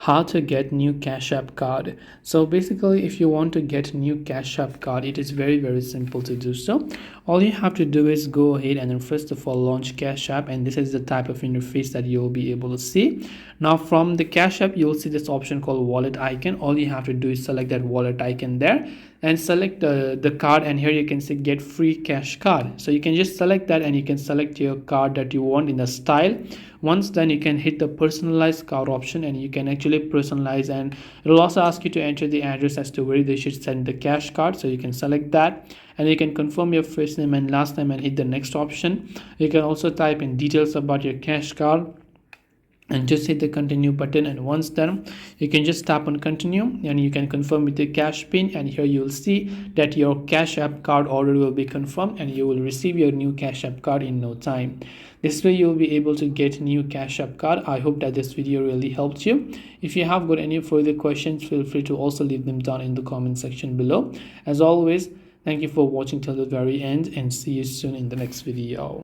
How to get new Cash App card. So basically, if you want to get new Cash App card, it is very simple to do so. All you have to do is go ahead and then first of all launch Cash App, and this is the type of interface that you'll be able to see. Now from the Cash App, you'll see this option called wallet icon. All you have to do is select that wallet icon there and select the card, and here you can say get free cash card. So you can just select that and you can select your card that you want in the style. Once done, you can hit the personalized card option and you can actually personalize, and it will also ask you to enter the address as to where they should send the cash card. So you can select that and you can confirm your first name and last name and hit the next option. You can also type in details about your cash card and just hit the continue button, and once done you can just tap on continue and you can confirm with the cash pin, and here you will see that your Cash App card order will be confirmed and you will receive your new Cash App card in no time. This way you will be able to get new Cash App card. I hope that this video really helped you. If you have got any further questions, feel free to also leave them down in the comment section below. As always, thank you for watching till the very end and see you soon in the next video.